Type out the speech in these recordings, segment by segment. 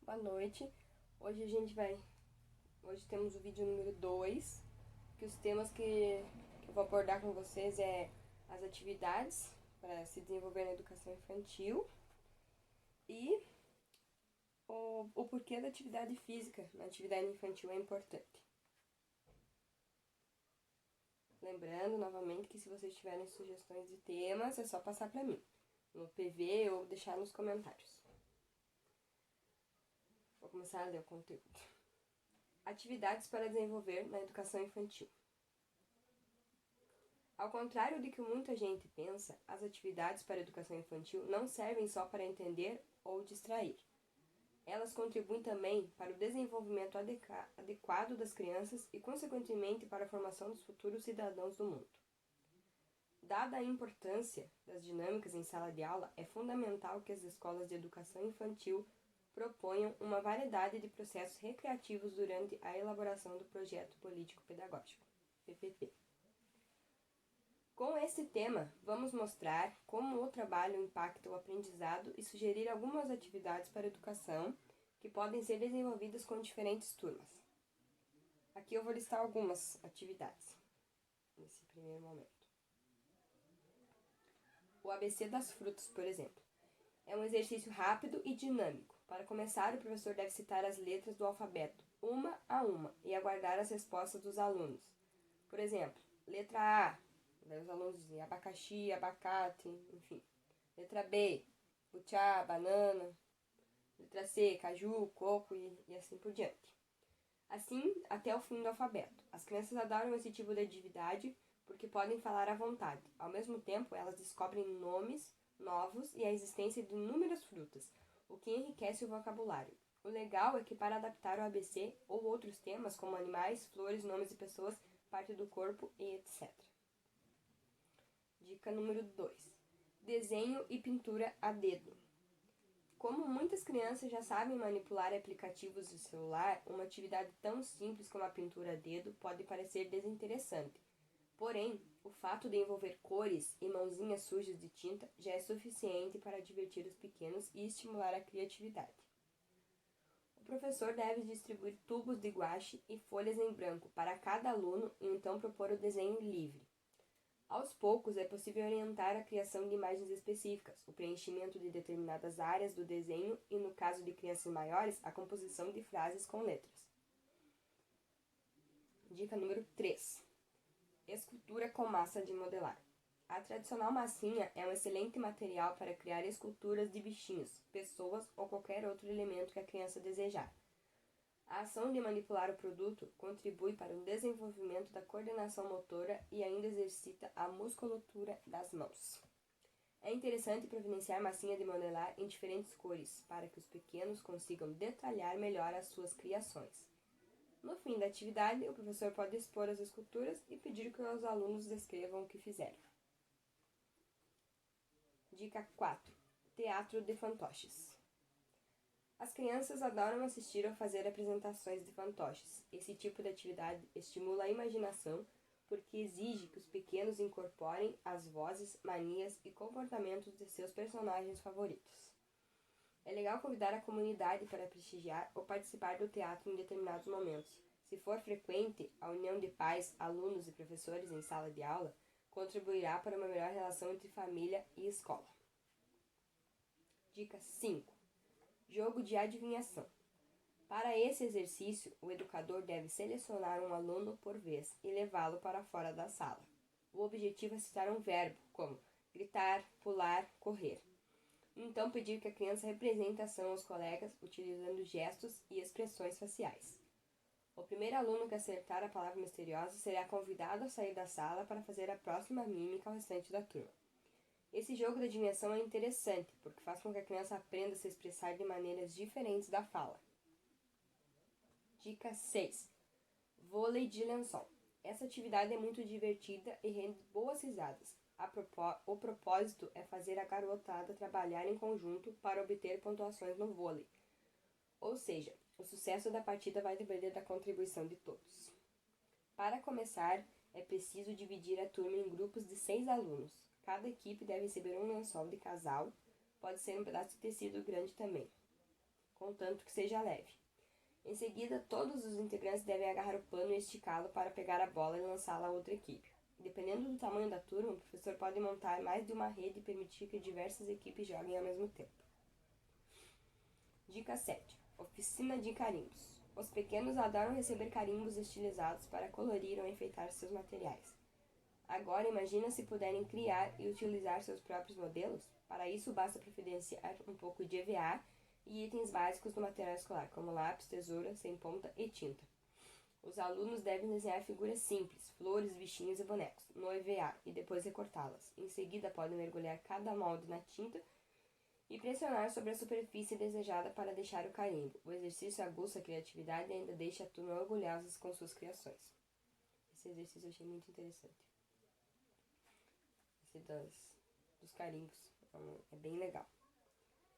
Boa noite. Hoje temos o vídeo número 2, que os temas que eu vou abordar com vocês é as atividades para se desenvolver na educação infantil e o porquê da atividade física na atividade infantil é importante. Lembrando novamente que se vocês tiverem sugestões de temas, é só passar para mim no PV ou deixar nos comentários. Vou começar a ler o conteúdo. Atividades para desenvolver na educação infantil. Ao contrário do que muita gente pensa, as atividades para a educação infantil não servem só para entender ou distrair. Elas contribuem também para o desenvolvimento adequado das crianças e, consequentemente, para a formação dos futuros cidadãos do mundo. Dada a importância das dinâmicas em sala de aula, é fundamental que as escolas de educação infantil proponham uma variedade de processos recreativos durante a elaboração do projeto político-pedagógico, PPP. Com esse tema, vamos mostrar como o trabalho impacta o aprendizado e sugerir algumas atividades para a educação que podem ser desenvolvidas com diferentes turmas. Aqui eu vou listar algumas atividades, nesse primeiro momento. O ABC das frutas, por exemplo, é um exercício rápido e dinâmico. Para começar, o professor deve citar as letras do alfabeto, uma a uma, e aguardar as respostas dos alunos. Por exemplo, letra A, daí os alunos dizem abacaxi, abacate, enfim. Letra B, butiá, banana. Letra C, caju, coco e assim por diante. Assim, até o fim do alfabeto. As crianças adoram esse tipo de atividade porque podem falar à vontade. Ao mesmo tempo, elas descobrem nomes novos e a existência de inúmeras frutas, o que enriquece o vocabulário. O legal é que para adaptar o ABC ou outros temas como animais, flores, nomes de pessoas, parte do corpo e etc. Dica número 2. Desenho e pintura a dedo. Como muitas crianças já sabem manipular aplicativos de celular, uma atividade tão simples como a pintura a dedo pode parecer desinteressante. Porém, o fato de envolver cores e mãozinhas sujas de tinta já é suficiente para divertir os pequenos e estimular a criatividade. O professor deve distribuir tubos de guache e folhas em branco para cada aluno e então propor o desenho livre. Aos poucos, é possível orientar a criação de imagens específicas, o preenchimento de determinadas áreas do desenho e, no caso de crianças maiores, a composição de frases com letras. Dica número 3. Escultura com massa de modelar. A tradicional massinha é um excelente material para criar esculturas de bichinhos, pessoas ou qualquer outro elemento que a criança desejar. A ação de manipular o produto contribui para o desenvolvimento da coordenação motora e ainda exercita a musculatura das mãos. É interessante providenciar massinha de modelar em diferentes cores, para que os pequenos consigam detalhar melhor as suas criações. No fim da atividade, o professor pode expor as esculturas e pedir que os alunos descrevam o que fizeram. Dica 4. Teatro de fantoches. As crianças adoram assistir ou fazer apresentações de fantoches. Esse tipo de atividade estimula a imaginação porque exige que os pequenos incorporem as vozes, manias e comportamentos de seus personagens favoritos. É legal convidar a comunidade para prestigiar ou participar do teatro em determinados momentos. Se for frequente, a união de pais, alunos e professores em sala de aula contribuirá para uma melhor relação entre família e escola. Dica 5. Jogo de adivinhação. Para esse exercício, o educador deve selecionar um aluno por vez e levá-lo para fora da sala. O objetivo é citar um verbo, como gritar, pular, correr. Então, pedir que a criança represente a ação aos colegas utilizando gestos e expressões faciais. O primeiro aluno que acertar a palavra misteriosa será convidado a sair da sala para fazer a próxima mímica ao restante da turma. Esse jogo de adivinhação é interessante, porque faz com que a criança aprenda a se expressar de maneiras diferentes da fala. Dica 6. Vôlei de lençol. Essa atividade é muito divertida e rende boas risadas. O propósito é fazer a garotada trabalhar em conjunto para obter pontuações no vôlei. Ou seja, o sucesso da partida vai depender da contribuição de todos. Para começar, é preciso dividir a turma em grupos de 6 alunos. Cada equipe deve receber um lençol de casal, pode ser um pedaço de tecido grande também, com contanto que seja leve. Em seguida, todos os integrantes devem agarrar o pano e esticá-lo para pegar a bola e lançá-la a outra equipe. Dependendo do tamanho da turma, o professor pode montar mais de uma rede e permitir que diversas equipes joguem ao mesmo tempo. Dica 7. Oficina de carimbos. Os pequenos adoram receber carimbos estilizados para colorir ou enfeitar seus materiais. Agora imagina se puderem criar e utilizar seus próprios modelos? Para isso basta providenciar um pouco de EVA e itens básicos do material escolar, como lápis, tesoura, sem ponta e tinta. Os alunos devem desenhar figuras simples, flores, bichinhos e bonecos, no EVA e depois recortá-las. Em seguida podem mergulhar cada molde na tinta e pressionar sobre a superfície desejada para deixar o carimbo. O exercício aguça a criatividade e ainda deixa a turma orgulhosa com suas criações. Esse exercício eu achei muito interessante. Esse dos carimbos. É bem legal.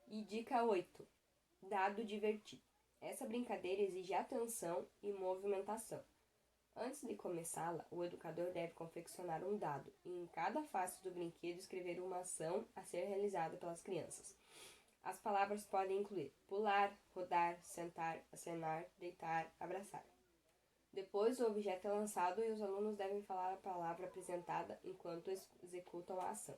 E dica 8. Dado divertido. Essa brincadeira exige atenção e movimentação. Antes de começá-la, o educador deve confeccionar um dado e em cada face do brinquedo escrever uma ação a ser realizada pelas crianças. As palavras podem incluir pular, rodar, sentar, acenar, deitar, abraçar. Depois, o objeto é lançado e os alunos devem falar a palavra apresentada enquanto executam a ação.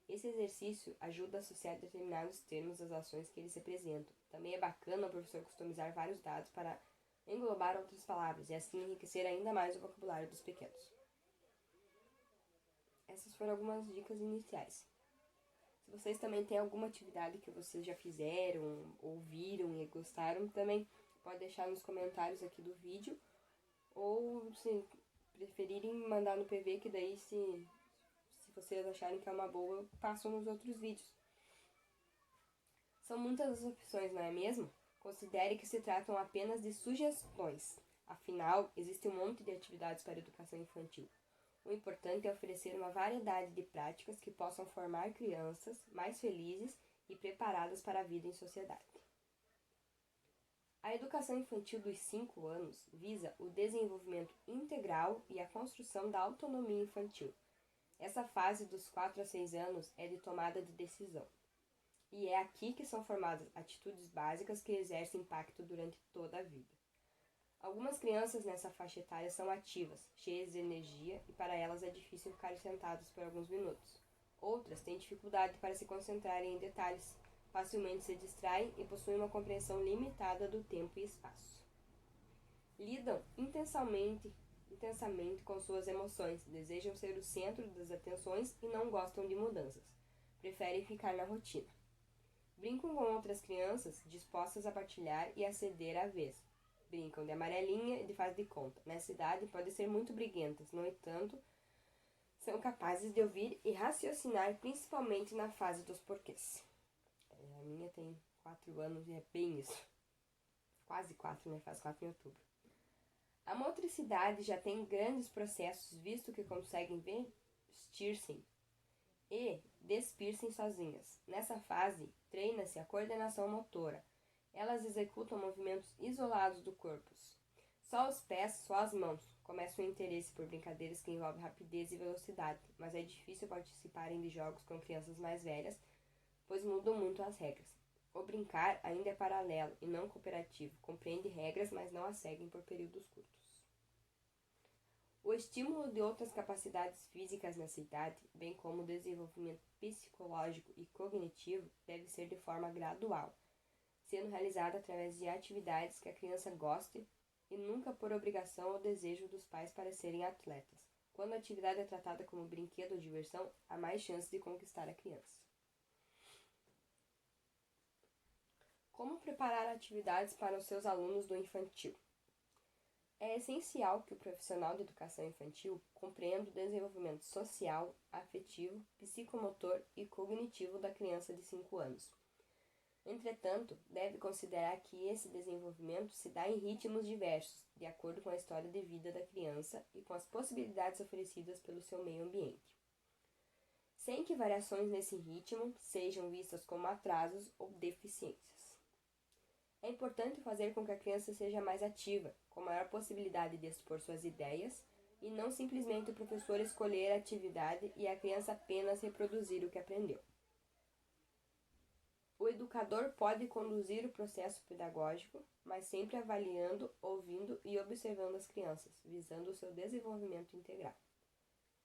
Esse exercício ajuda a associar determinados termos às ações que eles representam. Também é bacana o professor customizar vários dados para englobar outras palavras e assim enriquecer ainda mais o vocabulário dos pequenos. Essas foram algumas dicas iniciais. Se vocês também têm alguma atividade que vocês já fizeram, ouviram e gostaram, também pode deixar nos comentários aqui do vídeo. Ou, se preferirem, mandar no PV, que daí, se vocês acharem que é uma boa, eu passo nos outros vídeos. São muitas as opções, não é mesmo? Considere que se tratam apenas de sugestões. Afinal, existe um monte de atividades para a educação infantil. O importante é oferecer uma variedade de práticas que possam formar crianças mais felizes e preparadas para a vida em sociedade. A educação infantil dos 5 anos visa o desenvolvimento integral e a construção da autonomia infantil. Essa fase dos 4 a 6 anos é de tomada de decisão. E é aqui que são formadas atitudes básicas que exercem impacto durante toda a vida. Algumas crianças nessa faixa etária são ativas, cheias de energia e para elas é difícil ficar sentadas por alguns minutos. Outras têm dificuldade para se concentrarem em detalhes, facilmente se distraem e possuem uma compreensão limitada do tempo e espaço. Lidam intensamente com suas emoções, desejam ser o centro das atenções e não gostam de mudanças. Preferem ficar na rotina. Brincam com outras crianças dispostas a partilhar e a ceder à vez. Brincam de amarelinha e de faz de conta. Nessa idade podem ser muito briguentas, no entanto, são capazes de ouvir e raciocinar, principalmente na fase dos porquês. A minha tem 4 anos e é bem isso. Quase 4, né? Faz 4 em outubro. A motricidade já tem grandes processos, visto que conseguem vestir-se e despir-se sozinhas. Nessa fase, treina-se a coordenação motora. Elas executam movimentos isolados do corpo. Só os pés, só as mãos. Começa o interesse por brincadeiras que envolvem rapidez e velocidade, mas é difícil participarem de jogos com crianças mais velhas, pois mudam muito as regras. O brincar ainda é paralelo e não cooperativo, compreende regras, mas não as seguem por períodos curtos. O estímulo de outras capacidades físicas nessa idade, bem como o desenvolvimento psicológico e cognitivo, deve ser de forma gradual, sendo realizado através de atividades que a criança goste e nunca por obrigação ou desejo dos pais para serem atletas. Quando a atividade é tratada como brinquedo ou diversão, há mais chance de conquistar a criança. Como preparar atividades para os seus alunos do infantil? É essencial que o profissional de educação infantil compreenda o desenvolvimento social, afetivo, psicomotor e cognitivo da criança de 5 anos. Entretanto, deve considerar que esse desenvolvimento se dá em ritmos diversos, de acordo com a história de vida da criança e com as possibilidades oferecidas pelo seu meio ambiente, sem que variações nesse ritmo sejam vistas como atrasos ou deficiências. É importante fazer com que a criança seja mais ativa, com maior possibilidade de expor suas ideias, e não simplesmente o professor escolher a atividade e a criança apenas reproduzir o que aprendeu. O educador pode conduzir o processo pedagógico, mas sempre avaliando, ouvindo e observando as crianças, visando o seu desenvolvimento integral.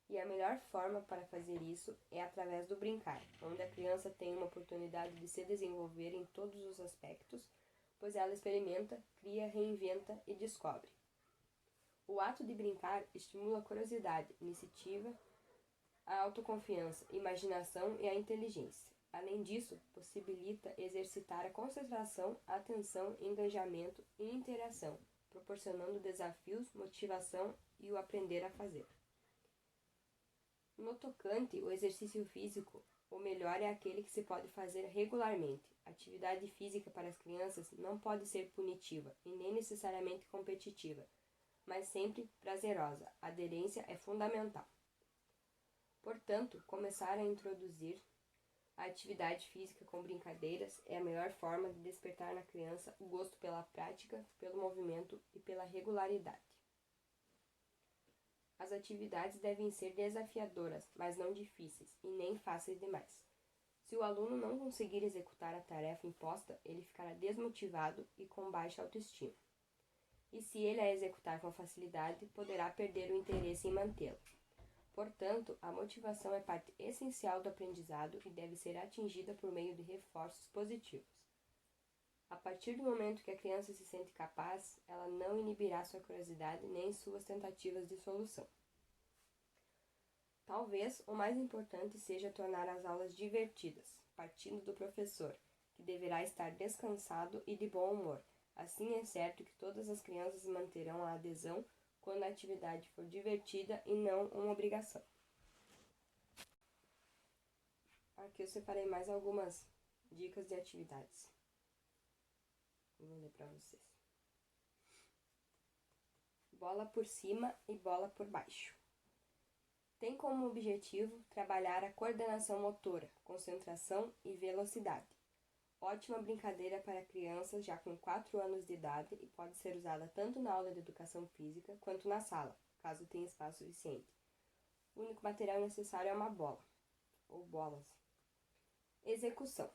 E a melhor forma para fazer isso é através do brincar, onde a criança tem uma oportunidade de se desenvolver em todos os aspectos, pois ela experimenta, cria, reinventa e descobre. O ato de brincar estimula a curiosidade, iniciativa, a autoconfiança, imaginação e a inteligência. Além disso, possibilita exercitar a concentração, atenção, engajamento e interação, proporcionando desafios, motivação e o aprender a fazer. No tocante, o exercício físico, o melhor é aquele que se pode fazer regularmente. A atividade física para as crianças não pode ser punitiva e nem necessariamente competitiva, mas sempre prazerosa. A aderência é fundamental. Portanto, começar a introduzir a atividade física com brincadeiras é a melhor forma de despertar na criança o gosto pela prática, pelo movimento e pela regularidade. As atividades devem ser desafiadoras, mas não difíceis e nem fáceis demais. Se o aluno não conseguir executar a tarefa imposta, ele ficará desmotivado e com baixa autoestima. E se ele a executar com facilidade, poderá perder o interesse em mantê-la. Portanto, a motivação é parte essencial do aprendizado e deve ser atingida por meio de reforços positivos. A partir do momento que a criança se sente capaz, ela não inibirá sua curiosidade nem suas tentativas de solução. Talvez o mais importante seja tornar as aulas divertidas, partindo do professor, que deverá estar descansado e de bom humor. Assim é certo que todas as crianças manterão a adesão quando a atividade for divertida e não uma obrigação. Aqui eu separei mais algumas dicas de atividades. Vou ler para vocês. Bola por cima e bola por baixo. Tem como objetivo trabalhar a coordenação motora, concentração e velocidade. Ótima brincadeira para crianças já com 4 anos de idade e pode ser usada tanto na aula de educação física quanto na sala, caso tenha espaço suficiente. O único material necessário é uma bola, ou bolas. Execução.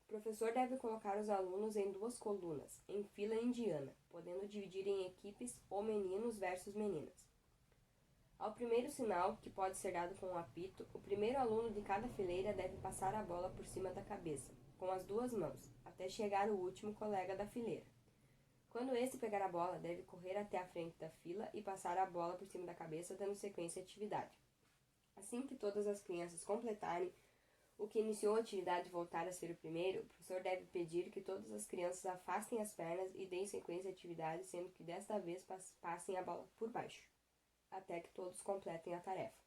O professor deve colocar os alunos em 2 colunas, em fila indiana, podendo dividir em equipes ou meninos versus meninas. Ao primeiro sinal, que pode ser dado com um apito, o primeiro aluno de cada fileira deve passar a bola por cima da cabeça, com as 2 mãos, até chegar o último colega da fileira. Quando esse pegar a bola, deve correr até a frente da fila e passar a bola por cima da cabeça, dando sequência à atividade. Assim que todas as crianças completarem o que iniciou a atividade voltar a ser o primeiro, o professor deve pedir que todas as crianças afastem as pernas e deem sequência à atividade, sendo que desta vez passem a bola por baixo, até que todos completem a tarefa.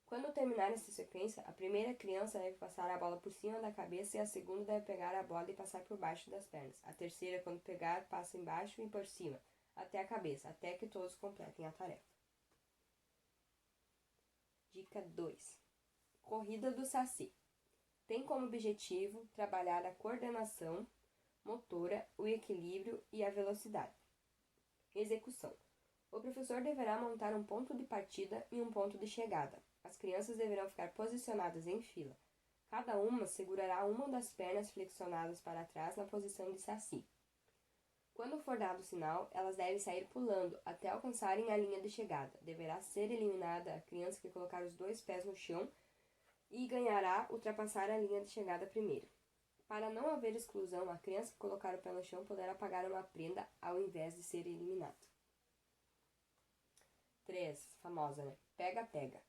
Quando terminar essa sequência, a primeira criança deve passar a bola por cima da cabeça e a segunda deve pegar a bola e passar por baixo das pernas. A terceira, quando pegar, passa embaixo e por cima, até a cabeça, até que todos completem a tarefa. Dica 2. Corrida do Saci. Tem como objetivo trabalhar a coordenação motora, o equilíbrio e a velocidade. Execução. O professor deverá montar um ponto de partida e um ponto de chegada. As crianças deverão ficar posicionadas em fila. Cada uma segurará uma das pernas flexionadas para trás na posição de saci. Quando for dado o sinal, elas devem sair pulando até alcançarem a linha de chegada. Deverá ser eliminada a criança que colocar os 2 pés no chão e ganhará ultrapassar a linha de chegada primeiro. Para não haver exclusão, a criança que colocar o pé no chão poderá pagar uma prenda ao invés de ser eliminada. 3. Famosa, né? Pega-pega.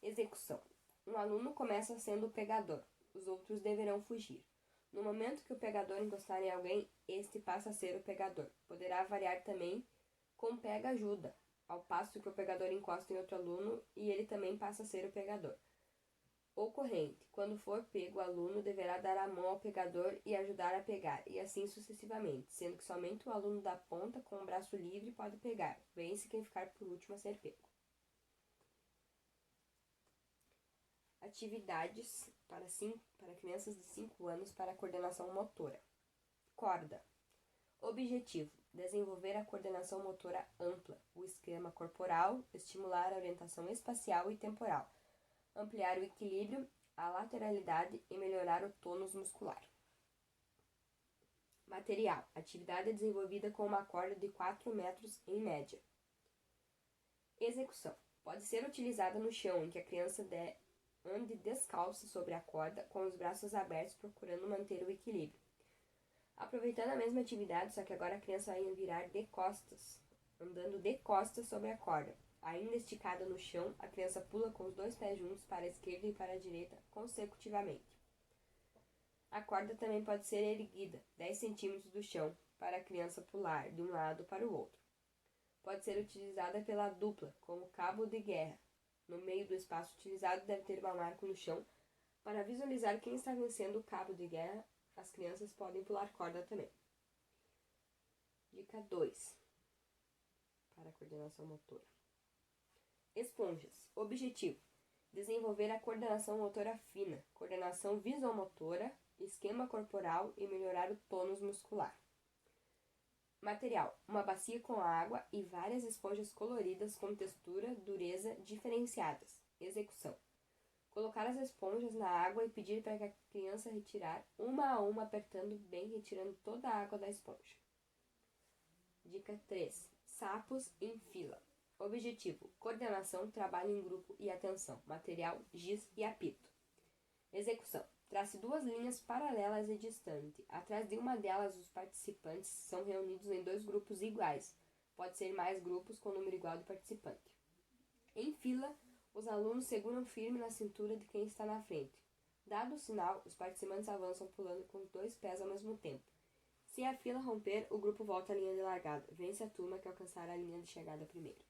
Execução. Um aluno começa sendo o pegador. Os outros deverão fugir. No momento que o pegador encostar em alguém, este passa a ser o pegador. Poderá variar também com pega-ajuda, ao passo que o pegador encosta em outro aluno e ele também passa a ser o pegador. Ocorrente. Quando for pego, o aluno deverá dar a mão ao pegador e ajudar a pegar, e assim sucessivamente, sendo que somente o aluno da ponta com o braço livre pode pegar. Vence quem ficar por último a ser pego. Atividades para crianças de 5 anos para a coordenação motora. Corda. Objetivo: desenvolver a coordenação motora ampla, o esquema corporal, estimular a orientação espacial e temporal, ampliar o equilíbrio, a lateralidade e melhorar o tônus muscular. Material. Atividade é desenvolvida com uma corda de 4 metros em média. Execução. Pode ser utilizada no chão, em que a criança ande descalça sobre a corda, com os braços abertos, procurando manter o equilíbrio. Aproveitando a mesma atividade, só que agora a criança vai virar de costas, andando de costas sobre a corda. Ainda esticada no chão, a criança pula com os 2 pés juntos para a esquerda e para a direita, consecutivamente. A corda também pode ser erguida 10 centímetros do chão para a criança pular de um lado para o outro. Pode ser utilizada pela dupla, como cabo de guerra. No meio do espaço utilizado deve ter uma marca no chão para visualizar quem está vencendo o cabo de guerra. As crianças podem pular corda também. Dica 2. Para a coordenação motora. Esponjas. Objetivo: desenvolver a coordenação motora fina, coordenação visomotora, esquema corporal e melhorar o tônus muscular. Material: uma bacia com água e várias esponjas coloridas com textura, dureza diferenciadas. Execução: colocar as esponjas na água e pedir para a criança retirar uma a uma, apertando bem, retirando toda a água da esponja. Dica 3. Sapos em fila. Objetivo: coordenação, trabalho em grupo e atenção. Material: giz e apito. Execução: trace 2 linhas paralelas e distantes. Atrás de uma delas, os participantes são reunidos em 2 grupos iguais. Pode ser mais grupos com número igual de participante. Em fila, os alunos seguram firme na cintura de quem está na frente. Dado o sinal, os participantes avançam pulando com os 2 pés ao mesmo tempo. Se a fila romper, o grupo volta à linha de largada. Vence a turma que alcançar a linha de chegada primeiro.